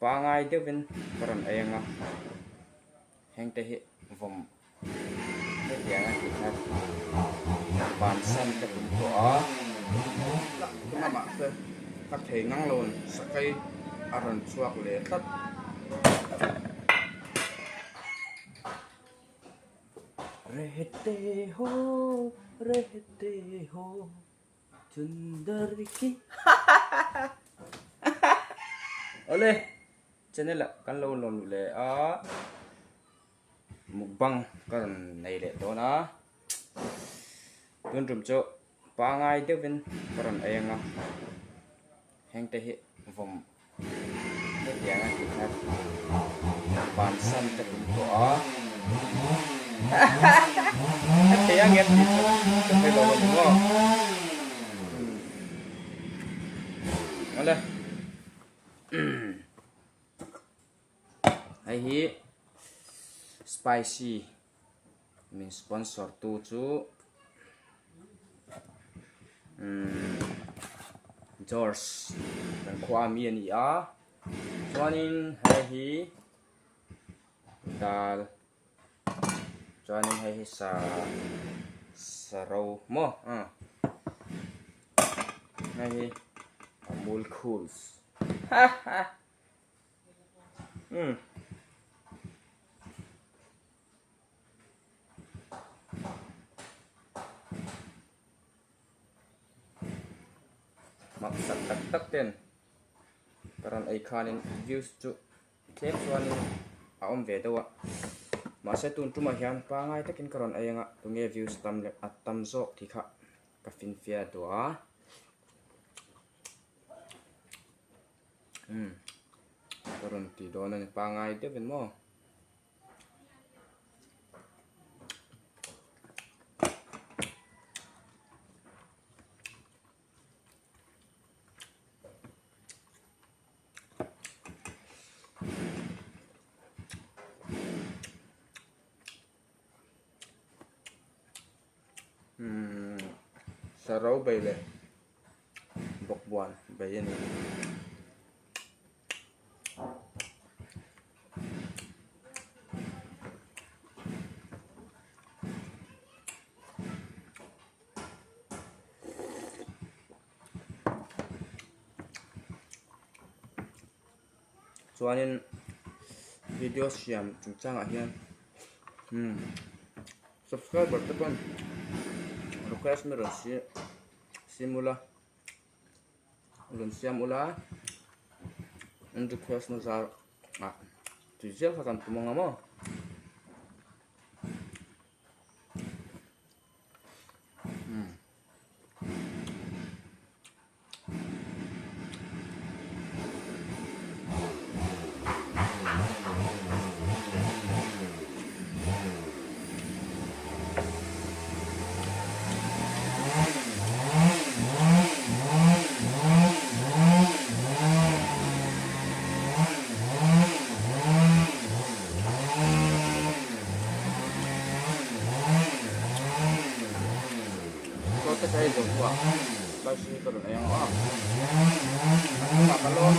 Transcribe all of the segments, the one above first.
pa ngai de vin karon ayenga heng te hi vom te yang ki khat ban san te kum to a tuma ma te ka thei ngang lon sakei aron chhuak le tat rehte ho chundar ki ole channel kan lo lon le a mukbang karon nei le to na tun rum cho pa ngai de vin karon ayenga heng te hi vom te yang ki khat ban san te kum to a te yang get ni to pe lo lo ole ai hi spicy min sponsor tu chu George dan khwa mi ani a chuanin hai hi dal chuanin hai hi sa rau mo hai hi amul cools maksat tak ten karon ai khanin views chu tlem chuanin a om ve dawa ma se tun tuma hian pa ngai takin karon ayenga tunge views tam le atam zo thikha ka fin fia doa karon ti dona ni pa ngai de ben mo sarau bay le bok buan bay ni chuanin video siam chungchang a hian subscriber te kon request me ron simula ron siam ula and request no za tu zel khatan tumanga mo sakei do ruah basi karon ayang wa makalon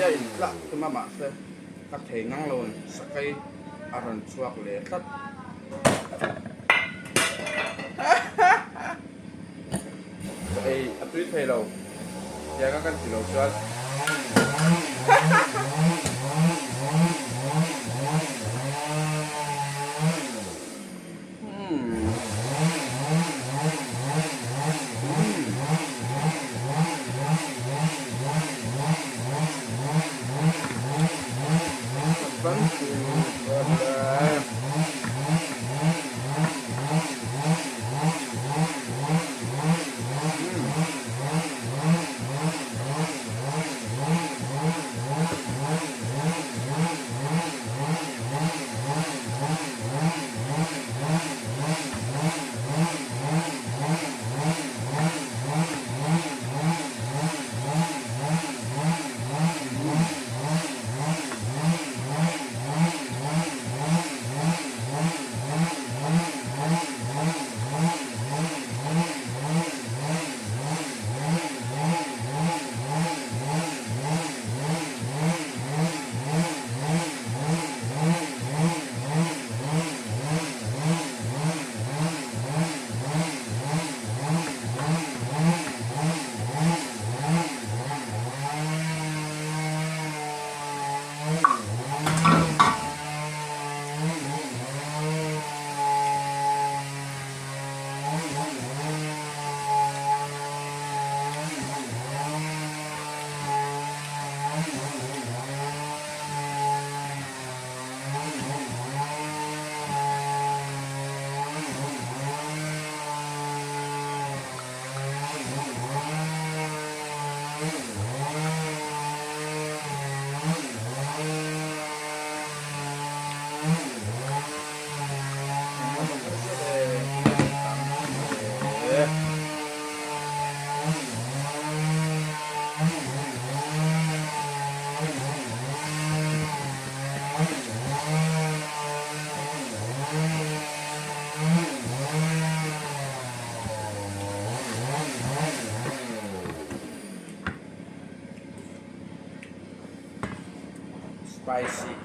chơi lắc tuma mà sẽ cắt thể ngang luôn sakei rawn chhuak le tắt ei atui thei lo ya ka kan ti lo chuan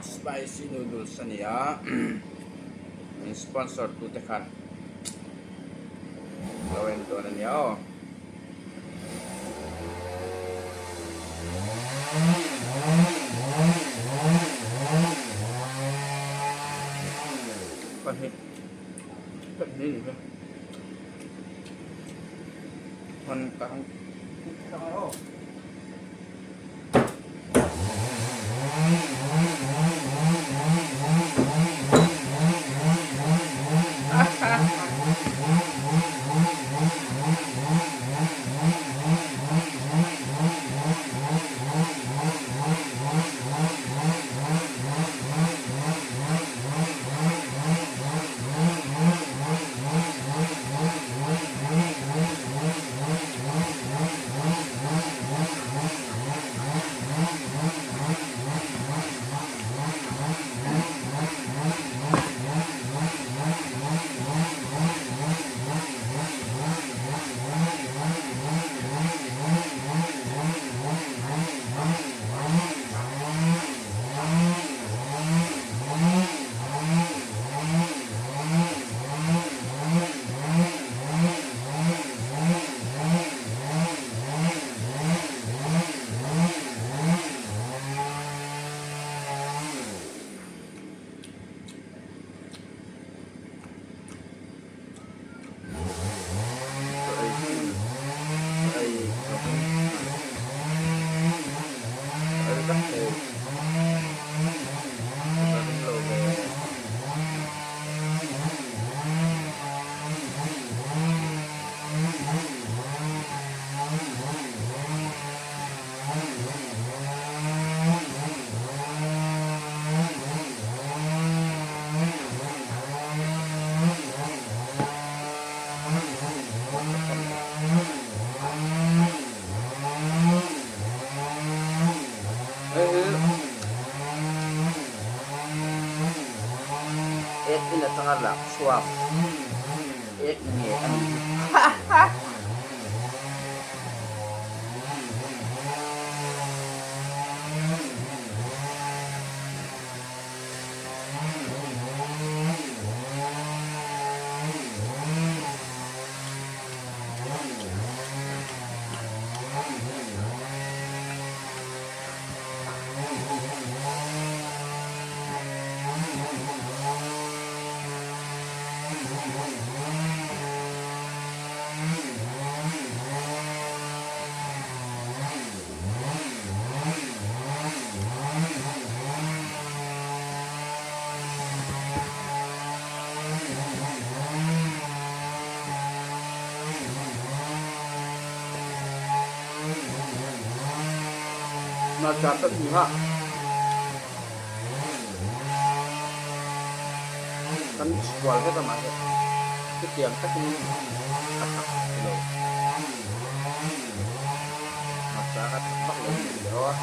spicy noodles ania sponsor tu tekan lawan tu ania oh kan ni kan kang oh tengah lah suap ini Nó catat juga kan squal kita masuk itu tiang tak ini katak gitu masyarakat tempat loh di bawah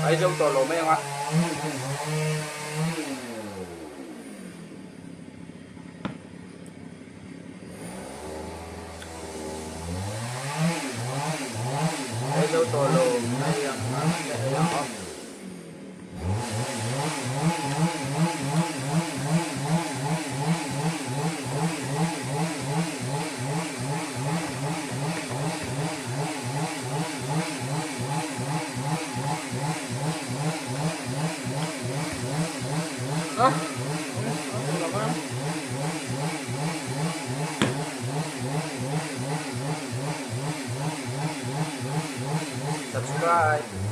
Ay, dâu tổ lố mấy không ạ? Ay, dâu tổ lố mấy không? Subscribe.